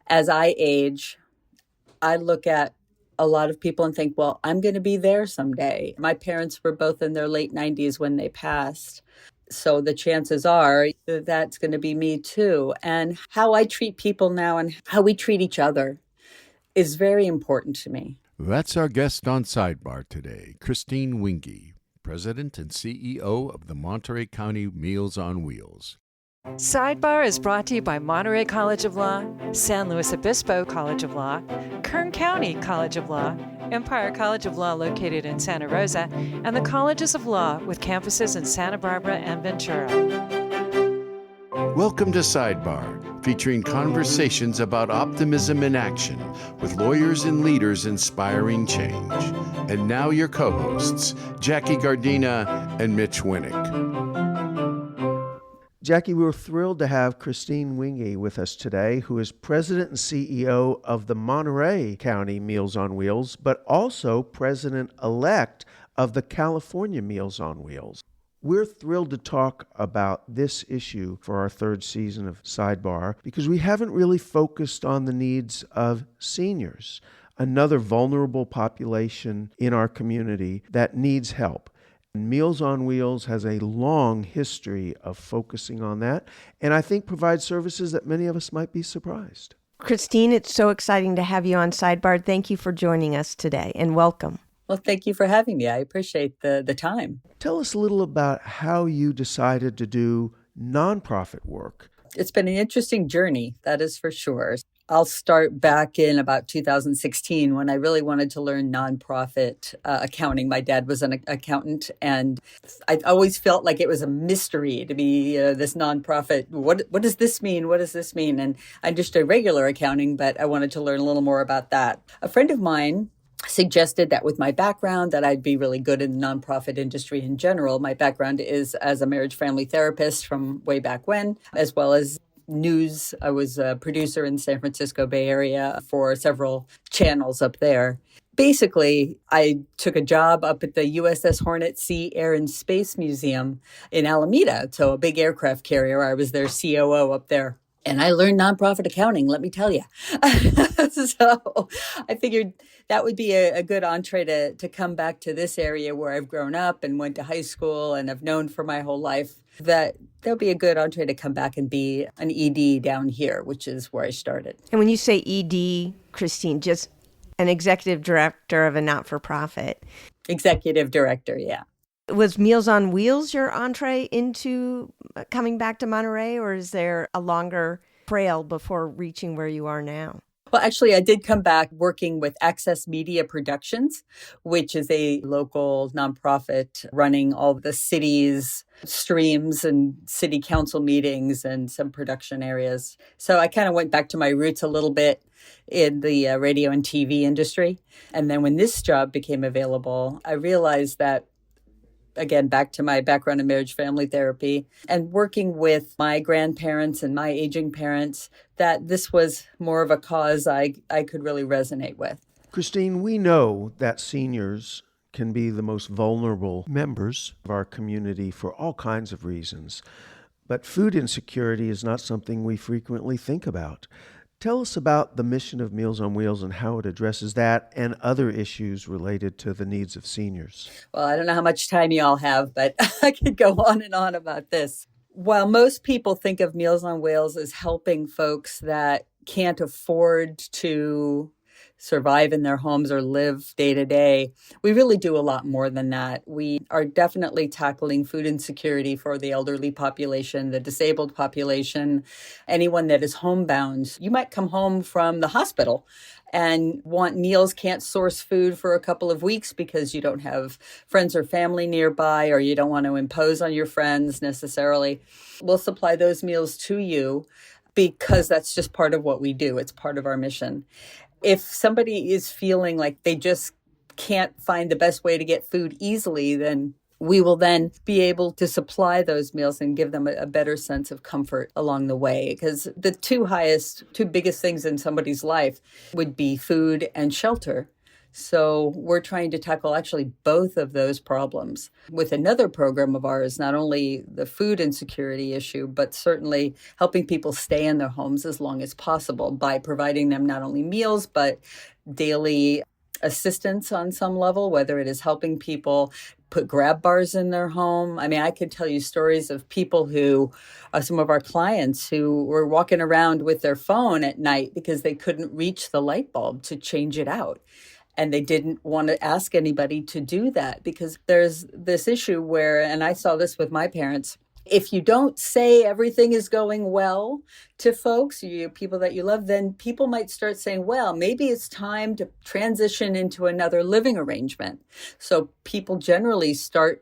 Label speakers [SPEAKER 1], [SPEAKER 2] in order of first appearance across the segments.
[SPEAKER 1] As I age, I look at a lot of people and think, well, I'm going to be there someday. My parents were both in their late 90s when they passed. So the chances are that that's going to be me too. And how I treat people now and how we treat each other is very important to me.
[SPEAKER 2] That's our guest on SideBar today, Christine Winge, President and CEO of the Monterey County Meals on Wheels.
[SPEAKER 3] SideBar is brought to you by Monterey College of Law, San Luis Obispo College of Law, Kern County College of Law, Empire College of Law located in Santa Rosa, and the Colleges of Law with campuses in Santa Barbara and Ventura.
[SPEAKER 2] Welcome to SideBar, featuring conversations about optimism in action with lawyers and leaders inspiring change. And now your co-hosts, Jackie Gardina and Mitch Winnick.
[SPEAKER 4] Jackie, we're thrilled to have Christine Winge with us today, who is President and CEO of the Monterey County Meals on Wheels, but also President-elect of the California Meals on Wheels. We're thrilled to talk about this issue for our third season of SideBar because we haven't really focused on the needs of seniors, another vulnerable population in our community that needs help. Meals on Wheels has a long history of focusing on that, and I think provides services that many of us might be surprised.
[SPEAKER 5] Christine, it's so exciting to have you on SideBar. Thank you for joining us today, and welcome.
[SPEAKER 1] Well, thank you for having me. I appreciate the time.
[SPEAKER 4] Tell us a little about how you decided to do nonprofit work.
[SPEAKER 1] It's been an interesting journey, that is for sure. I'll start back in about 2016 when I really wanted to learn nonprofit accounting. My dad was an accountant, and I always felt like it was a mystery to be this nonprofit. What does this mean? What does this mean? And I understood regular accounting, but I wanted to learn a little more about that. A friend of mine suggested that with my background that I'd be really good in the nonprofit industry in general. My background is as a marriage family therapist from way back when, as well as news. I was a producer in the San Francisco Bay Area for several channels up there. Basically, I took a job up at the USS Hornet Sea Air and Space Museum in Alameda, so a big aircraft carrier. I was their COO up there. And I learned nonprofit accounting, let me tell you. So I figured that would be a good entree to come back to this area where I've grown up and went to high school and have known for my whole life. That'll be a good entree to come back and be an ED down here, which is where I started.
[SPEAKER 5] And when you say ED, Christine, just an executive director of a not-for-profit.
[SPEAKER 1] Executive director, yeah.
[SPEAKER 5] Was Meals on Wheels your entree into coming back to Monterey, or is there a longer trail before reaching where you are now?
[SPEAKER 1] Well, actually, I did come back working with Access Media Productions, which is a local nonprofit running all the city's streams and city council meetings and some production areas. So I kind of went back to my roots a little bit in the radio and TV industry. And then when this job became available, I realized that, again, back to my background in marriage family therapy and working with my grandparents and my aging parents, that this was more of a cause I could really resonate with.
[SPEAKER 4] Christine, we know that seniors can be the most vulnerable members of our community for all kinds of reasons, but food insecurity is not something we frequently think about. Tell us about the mission of Meals on Wheels and how it addresses that and other issues related to the needs of seniors.
[SPEAKER 1] Well, I don't know how much time you all have, but I could go on and on about this. While most people think of Meals on Wheels as helping folks that can't afford to survive in their homes or live day to day, we really do a lot more than that. We are definitely tackling food insecurity for the elderly population, the disabled population, anyone that is homebound. You might come home from the hospital and want meals, can't source food for a couple of weeks because you don't have friends or family nearby, or you don't want to impose on your friends necessarily. We'll supply those meals to you because that's just part of what we do. It's part of our mission. If somebody is feeling like they just can't find the best way to get food easily, then we will then be able to supply those meals and give them a better sense of comfort along the way. Because the two biggest things in somebody's life would be food and shelter. So we're trying to tackle actually both of those problems with another program of ours, not only the food insecurity issue, but certainly helping people stay in their homes as long as possible by providing them not only meals, but daily assistance on some level, whether it is helping people put grab bars in their home. I mean, I could tell you stories of people who, some of our clients who were walking around with their phone at night because they couldn't reach the light bulb to change it out. And they didn't want to ask anybody to do that because there's this issue where, and I saw this with my parents, if you don't say everything is going well to folks, people that you love, then people might start saying, well, maybe it's time to transition into another living arrangement. So people generally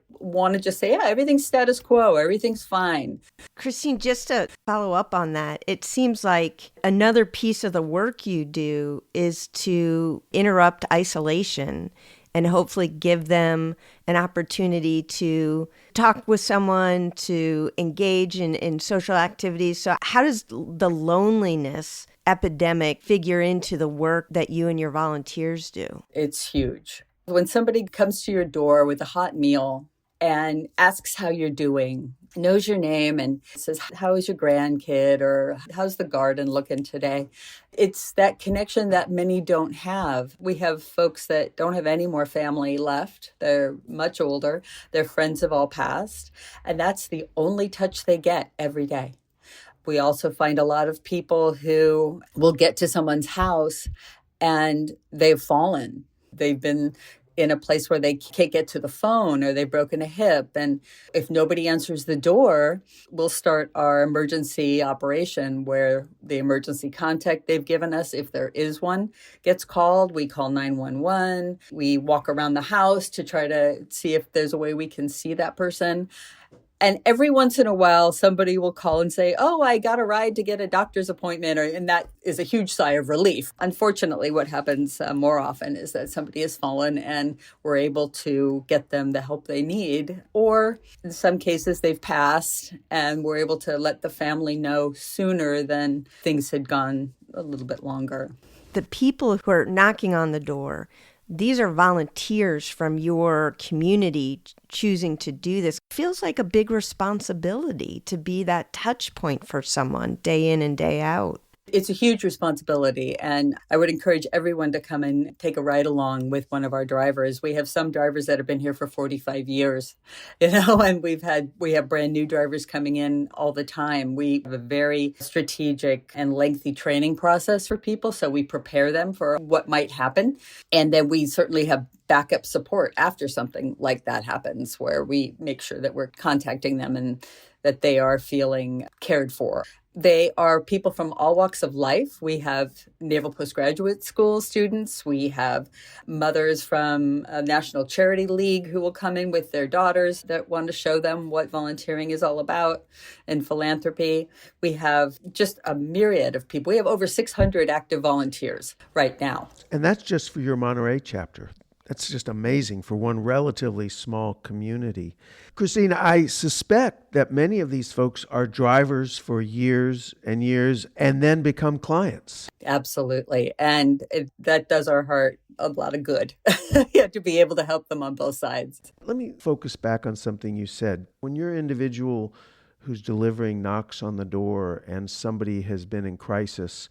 [SPEAKER 1] want to just say, yeah, everything's status quo, everything's fine.
[SPEAKER 5] Christine, just to follow up on that, it seems like another piece of the work you do is to interrupt isolation and hopefully give them an opportunity to talk with someone, to engage in social activities. So how does the loneliness epidemic figure into the work that you and your volunteers do?
[SPEAKER 1] It's huge. When somebody comes to your door with a hot meal and asks how you're doing, knows your name and says, how is your grandkid, or how's the garden looking today? It's that connection that many don't have. We have folks that don't have any more family left. They're much older. Their friends have all passed. And that's the only touch they get every day. We also find a lot of people who will get to someone's house and they've fallen. They've been in a place where they can't get to the phone, or they've broken a hip. And if nobody answers the door, we'll start our emergency operation where the emergency contact they've given us, if there is one, gets called. We call 911. We walk around the house to try to see if there's a way we can see that person. And every once in a while, somebody will call and say, oh, I got a ride to get a doctor's appointment. And that is a huge sigh of relief. Unfortunately, what happens more often is that somebody has fallen and we're able to get them the help they need. Or in some cases, they've passed and we're able to let the family know sooner than things had gone a little bit longer.
[SPEAKER 5] The people who are knocking on the door, these are volunteers from your community choosing to do this. It feels like a big responsibility to be that touch point for someone day in and day out.
[SPEAKER 1] It's a huge responsibility, and I would encourage everyone to come and take a ride along with one of our drivers. We have some drivers that have been here for 45 years, and we have brand new drivers coming in all the time. We have a very strategic and lengthy training process for people, so we prepare them for what might happen. And then we certainly have backup support after something like that happens, where we make sure that we're contacting them and that they are feeling cared for. They are people from all walks of life. We have Naval Postgraduate School students. We have mothers from a National Charity League who will come in with their daughters that want to show them what volunteering is all about and philanthropy. We have just a myriad of people. We have over 600 active volunteers right now.
[SPEAKER 4] And that's just for your Monterey chapter. That's just amazing for one relatively small community. Christine, I suspect that many of these folks are drivers for years and years and then become clients.
[SPEAKER 1] Absolutely. And that does our heart a lot of good to be able to help them on both sides.
[SPEAKER 4] Let me focus back on something you said. When your individual who's delivering knocks on the door and somebody has been in crisis,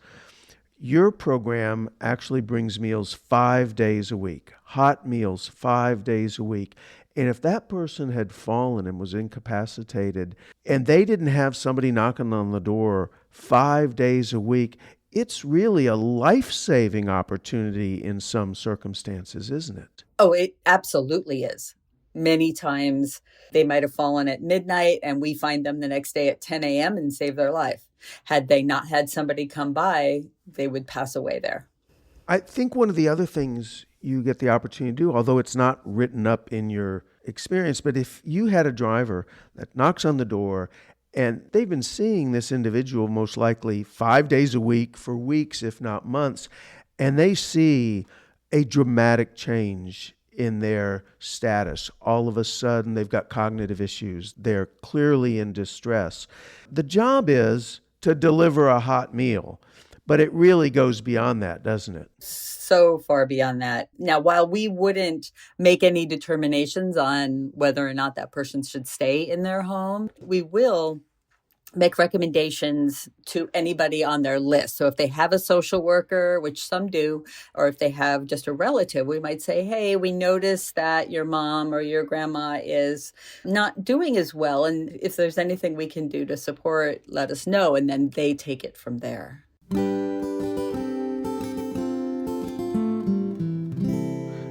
[SPEAKER 4] your program actually brings meals 5 days a week, hot meals 5 days a week. And if that person had fallen and was incapacitated and they didn't have somebody knocking on the door 5 days a week, it's really a life-saving opportunity in some circumstances, isn't it?
[SPEAKER 1] Oh, it absolutely is. Many times they might have fallen at midnight and we find them the next day at 10 a.m. and save their life. Had they not had somebody come by, they would pass away there.
[SPEAKER 4] I think one of the other things you get the opportunity to do, although it's not written up in your experience, but if you had a driver that knocks on the door and they've been seeing this individual most likely 5 days a week for weeks, if not months, and they see a dramatic change in their status. All of a sudden, they've got cognitive issues. They're clearly in distress. The job is to deliver a hot meal. But it really goes beyond that, doesn't it?
[SPEAKER 1] So far beyond that. Now, while we wouldn't make any determinations on whether or not that person should stay in their home, we will make recommendations to anybody on their list. So if they have a social worker, which some do, or if they have just a relative, we might say, hey, we noticed that your mom or your grandma is not doing as well. And if there's anything we can do to support, let us know. And then they take it from there.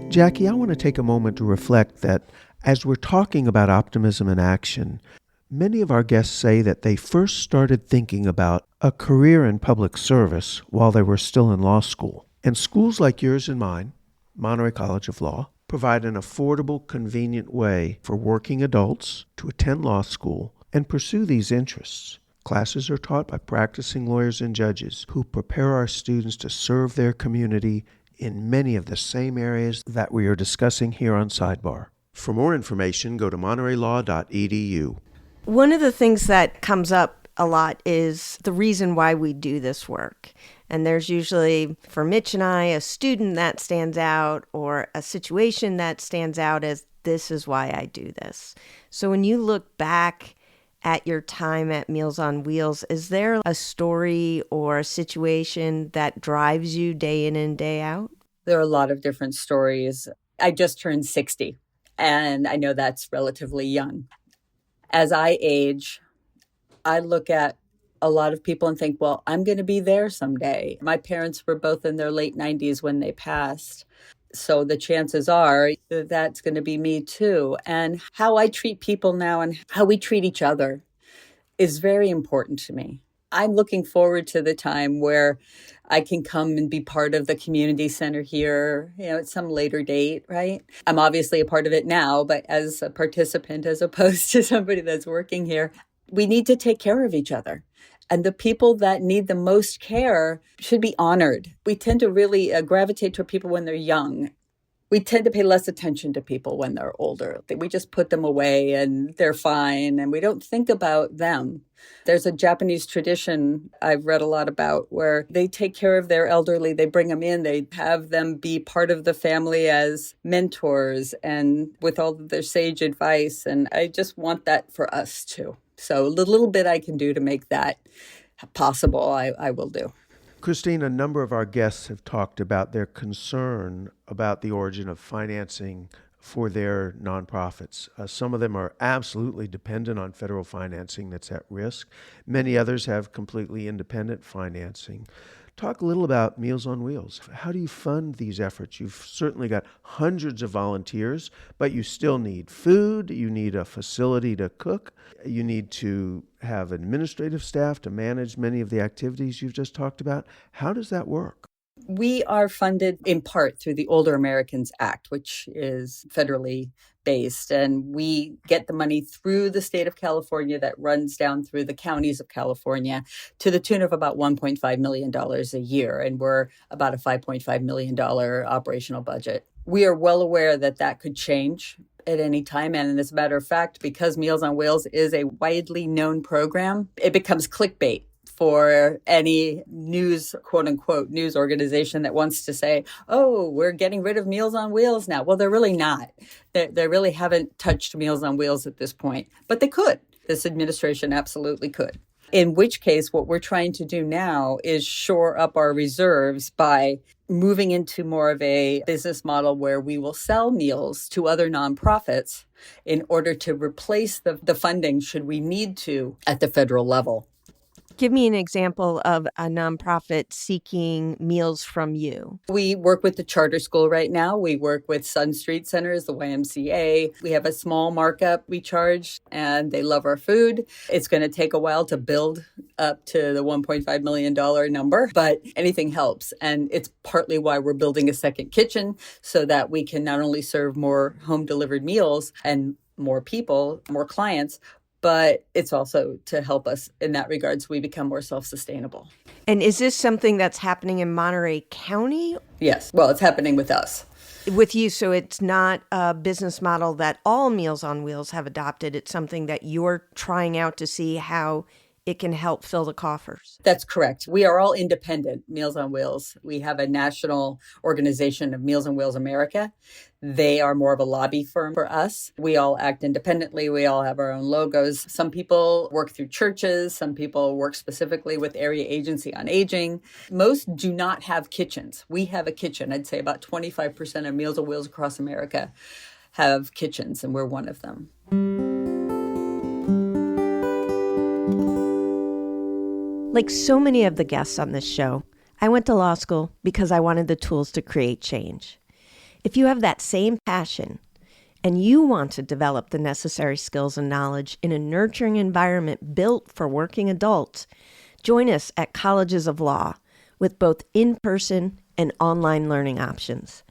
[SPEAKER 4] Jackie, I want to take a moment to reflect that as we're talking about optimism in action, many of our guests say that they first started thinking about a career in public service while they were still in law school. And schools like yours and mine, Monterey College of Law, provide an affordable, convenient way for working adults to attend law school and pursue these interests. Classes are taught by practicing lawyers and judges who prepare our students to serve their community in many of the same areas that we are discussing here on SideBar. For more information, go to montereylaw.edu.
[SPEAKER 5] One of the things that comes up a lot is the reason why we do this work. And there's usually, for Mitch and I, a student that stands out or a situation that stands out as this is why I do this. So when you look back at your time at Meals on Wheels, is there a story or a situation that drives you day in and day out?
[SPEAKER 1] There are a lot of different stories. I just turned 60, and I know that's relatively young. As I age, I look at a lot of people and think, well, I'm going to be there someday. My parents were both in their late 90s when they passed. So the chances are that that's going to be me too. And how I treat people now and how we treat each other is very important to me. I'm looking forward to the time where I can come and be part of the community center here, at some later date, right? I'm obviously a part of it now, but as a participant, as opposed to somebody that's working here, we need to take care of each other. And the people that need the most care should be honored. We tend to really gravitate toward people when they're young. We tend to pay less attention to people when they're older. We just put them away and they're fine, and we don't think about them. There's a Japanese tradition I've read a lot about where they take care of their elderly. They bring them in. They have them be part of the family as mentors and with all of their sage advice. And I just want that for us too. So the little bit I can do to make that possible, I will do.
[SPEAKER 4] Christine, a number of our guests have talked about their concern about the origin of financing for their nonprofits. Some of them are absolutely dependent on federal financing that's at risk. Many others have completely independent financing. Talk a little about Meals on Wheels. How do you fund these efforts? You've certainly got hundreds of volunteers, but you still need food, you need a facility to cook, you need to have administrative staff to manage many of the activities you've just talked about. How does that work?
[SPEAKER 1] We are funded in part through the Older Americans Act, which is federally based, and we get the money through the state of California that runs down through the counties of California to the tune of about $1.5 million a year, and we're about a $5.5 million operational budget. We are well aware that that could change at any time, and as a matter of fact, because Meals on Wheels is a widely known program, it becomes clickbait for any news, quote unquote, news organization that wants to say, oh, we're getting rid of Meals on Wheels now. Well, they're really not. They really haven't touched Meals on Wheels at this point, but they could. This administration absolutely could. In which case, what we're trying to do now is shore up our reserves by moving into more of a business model where we will sell meals to other nonprofits in order to replace the funding should we need to at the federal level.
[SPEAKER 5] Give me an example of a nonprofit seeking meals from you.
[SPEAKER 1] We work with the charter school right now. We work with Sun Street Centers, the YMCA. We have a small markup we charge, and they love our food. It's going to take a while to build up to the $1.5 million number, but anything helps. And it's partly why we're building a second kitchen so that we can not only serve more home delivered meals and more people, more clients, but it's also to help us in that regard so we become more self-sustainable.
[SPEAKER 5] And is this something that's happening in Monterey County?
[SPEAKER 1] Yes. Well, it's happening with us.
[SPEAKER 5] With you, so it's not a business model that all Meals on Wheels have adopted. It's something that you're trying out to see how it can help fill the coffers.
[SPEAKER 1] That's correct. We are all independent, Meals on Wheels. We have a national organization of Meals on Wheels America. They are more of a lobby firm for us. We all act independently. We all have our own logos. Some people work through churches. Some people work specifically with Area Agency on Aging. Most do not have kitchens. We have a kitchen. I'd say about 25% of Meals on Wheels across America have kitchens, and we're one of them.
[SPEAKER 5] Like so many of the guests on this show, I went to law school because I wanted the tools to create change. If you have that same passion and you want to develop the necessary skills and knowledge in a nurturing environment built for working adults, join us at Colleges of Law with both in-person and online learning options.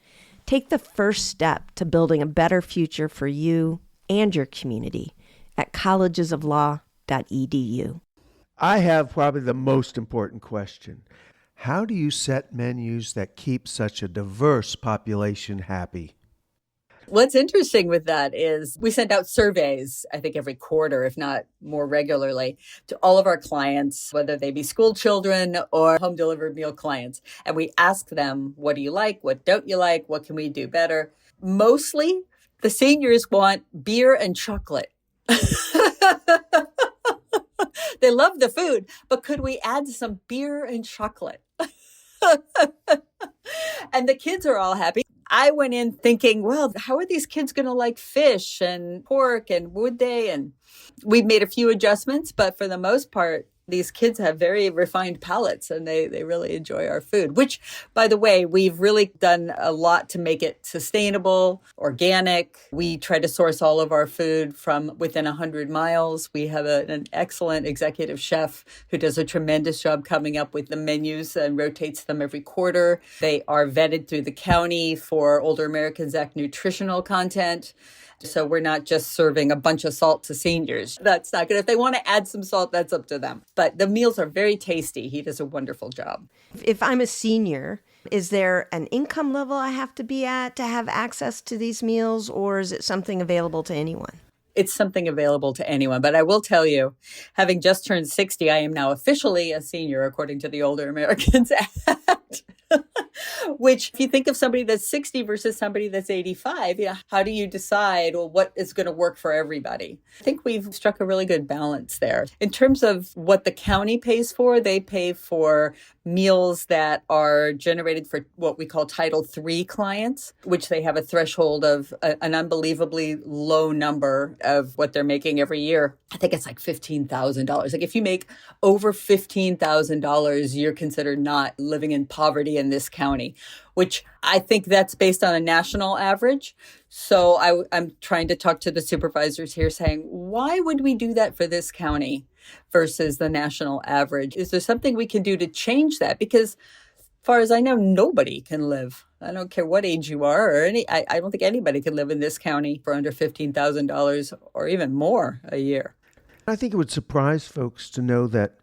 [SPEAKER 5] Take the first step to building a better future for you and your community at collegesoflaw.edu.
[SPEAKER 4] I have probably the most important question. How do you set menus that keep such a diverse population happy?
[SPEAKER 1] What's interesting with that is we send out surveys, I think every quarter, if not more regularly, to all of our clients, whether they be school children or home delivered meal clients. And we ask them, what do you like? What don't you like? What can we do better? Mostly, the seniors want beer and chocolate. They love the food, but could we add some beer and chocolate? And the kids are all happy. I went in thinking, well, how are these kids going to like fish and pork, and would they? And we've made a few adjustments, but for the most part, these kids have very refined palates and they really enjoy our food, which, by the way, we've really done a lot to make it sustainable, organic. We try to source all of our food from within 100 miles. We have an excellent executive chef who does a tremendous job coming up with the menus and rotates them every quarter. They are vetted through the county for Older Americans Act nutritional content. So we're not just serving a bunch of salt to seniors. That's not good. If they want to add some salt, that's up to them. But the meals are very tasty. He does a wonderful job.
[SPEAKER 5] If I'm a senior, is there an income level I have to be at to have access to these meals, or is it something available to anyone?
[SPEAKER 1] It's something available to anyone. But I will tell you, having just turned 60, I am now officially a senior according to the Older Americans Act. Which, if you think of somebody that's 60 versus somebody that's 85, how do you decide, well, what is going to work for everybody? I think we've struck a really good balance there. In terms of what the county pays for, they pay for meals that are generated for what we call Title III clients, which they have a threshold of an unbelievably low number of what they're making every year. I think it's like $15,000. Like if you make over $15,000, you're considered not living in poverty in this county, which I think that's based on a national average. So I'm trying to talk to the supervisors here saying, why would we do that for this county versus the national average? Is there something we can do to change that? Because as far as I know, nobody can live. I don't care what age you are or I don't think anybody can live in this county for under $15,000 or even more a year.
[SPEAKER 4] I think it would surprise folks to know that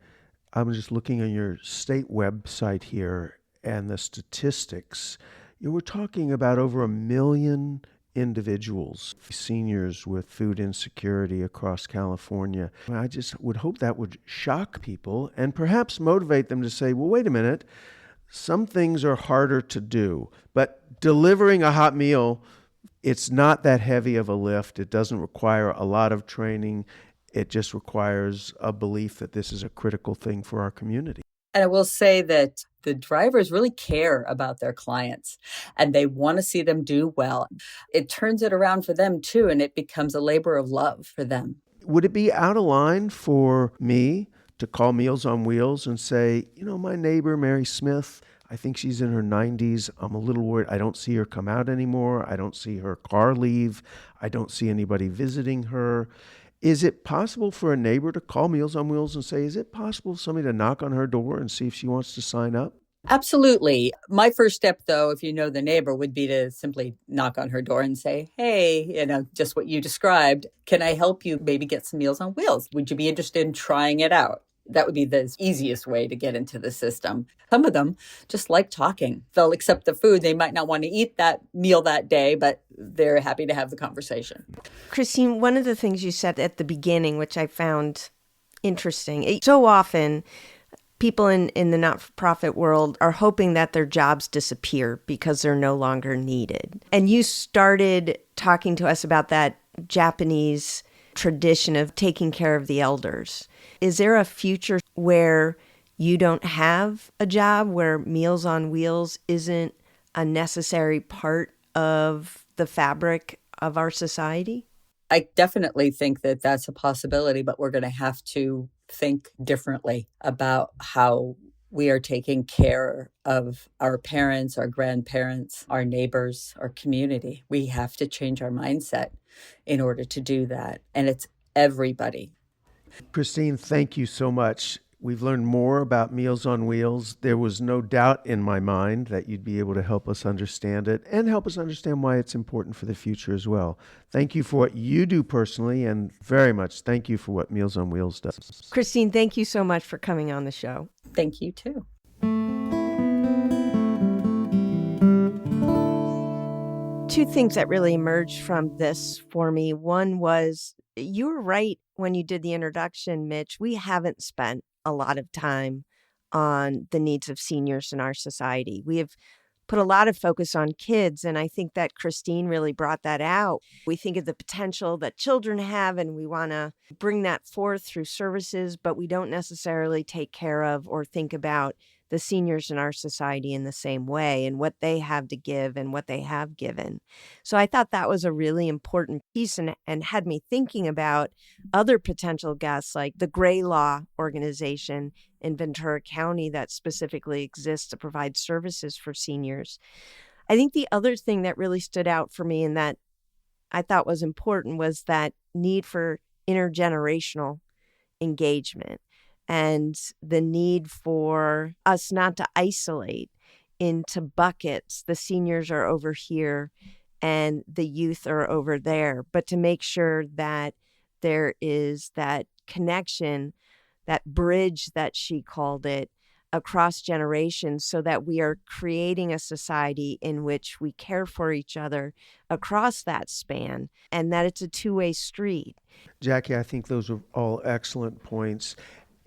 [SPEAKER 4] I'm just looking on your state website here and the statistics. You were talking about over 1 million individuals, seniors with food insecurity across California. I just would hope that would shock people and perhaps motivate them to say, well, wait a minute, some things are harder to do, but delivering a hot meal, it's not that heavy of a lift. It doesn't require a lot of training. It just requires a belief that this is a critical thing for our community.
[SPEAKER 1] And I will say that the drivers really care about their clients and they want to see them do well. It turns it around for them too, and it becomes a labor of love for them.
[SPEAKER 4] Would it be out of line for me to call Meals on Wheels and say, my neighbor, Mary Smith, I think she's in her 90s. I'm a little worried. I don't see her come out anymore. I don't see her car leave. I don't see anybody visiting her. Is it possible for a neighbor to call Meals on Wheels and say, is it possible for somebody to knock on her door and see if she wants to sign up?
[SPEAKER 1] Absolutely. My first step, though, if you know the neighbor, would be to simply knock on her door and say, hey, just what you described. Can I help you maybe get some Meals on Wheels? Would you be interested in trying it out? That would be the easiest way to get into the system. Some of them just like talking. They'll accept the food. They might not want to eat that meal that day, but they're happy to have the conversation.
[SPEAKER 5] Christine, one of the things you said at the beginning, which I found Interesting. So often, people in the not-for-profit world are hoping that their jobs disappear because they're no longer needed. And you started talking to us about that Japanese tradition of taking care of the elders. Is there a future where you don't have a job, where Meals on Wheels isn't a necessary part of the fabric of our society?
[SPEAKER 1] I definitely think that that's a possibility, but we're going to have to think differently about how we are taking care of our parents, our grandparents, our neighbors, our community. We have to change our mindset in order to do that. And it's everybody.
[SPEAKER 4] Christine, thank you so much. We've learned more about Meals on Wheels. There was no doubt in my mind that you'd be able to help us understand it and help us understand why it's important for the future as well. Thank you for what you do personally, and very much thank you for what Meals on Wheels does.
[SPEAKER 5] Christine, thank you so much for coming on the show.
[SPEAKER 1] Thank you, too.
[SPEAKER 5] Two things that really emerged from this for me. One was, you were right when you did the introduction, Mitch. We haven't spent a lot of time on the needs of seniors in our society. We have put a lot of focus on kids, and I think that Christine really brought that out. We think of the potential that children have, and we want to bring that forth through services, but we don't necessarily take care of or think about the seniors in our society in the same way and what they have to give and what they have given. So I thought that was a really important piece, and had me thinking about other potential guests like the Gray Law organization in Ventura County that specifically exists to provide services for seniors. I think the other thing that really stood out for me and that I thought was important was that need for intergenerational engagement and the need for us not to isolate into buckets. The seniors are over here and the youth are over there, but to make sure that there is that connection, that bridge that she called it, across generations, so that we are creating a society in which we care for each other across that span, and that it's a two-way street.
[SPEAKER 4] Jackie, I think those are all excellent points.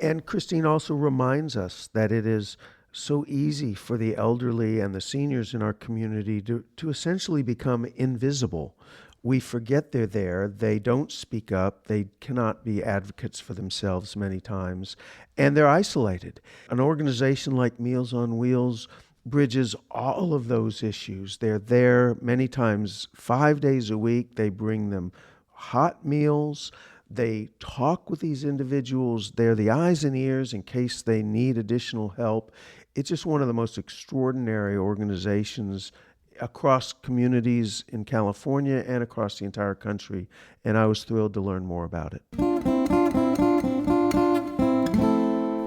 [SPEAKER 4] And Christine also reminds us that it is so easy for the elderly and the seniors in our community to essentially become invisible. We forget they're there. They don't speak up. They cannot be advocates for themselves many times, and they're isolated. An organization like Meals on Wheels bridges all of those issues. They're there many times, 5 days a week. They bring them hot meals. They talk with these individuals. They're the eyes and ears in case they need additional help. It's just one of the most extraordinary organizations across communities in California and across the entire country, and I was thrilled to learn more about it.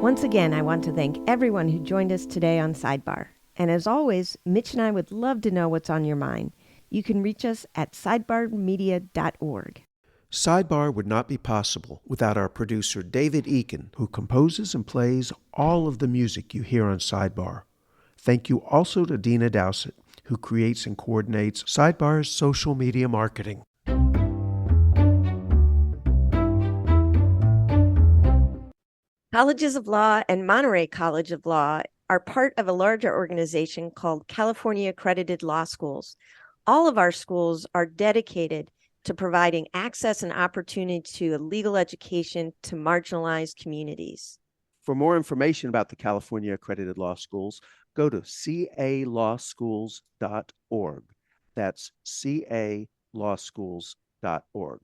[SPEAKER 5] Once again, I want to thank everyone who joined us today on SideBar. And as always, Mitch and I would love to know what's on your mind. You can reach us at sidebarmedia.org.
[SPEAKER 4] SideBar would not be possible without our producer, David Eakin, who composes and plays all of the music you hear on SideBar. Thank you also to Dina Dowsett, who creates and coordinates SideBar's social media marketing.
[SPEAKER 5] Colleges of Law and Monterey College of Law are part of a larger organization called California Accredited Law Schools. All of our schools are dedicated to providing access and opportunity to a legal education to marginalized communities.
[SPEAKER 4] For more information about the California Accredited Law Schools, go to calawschools.org. That's calawschools.org.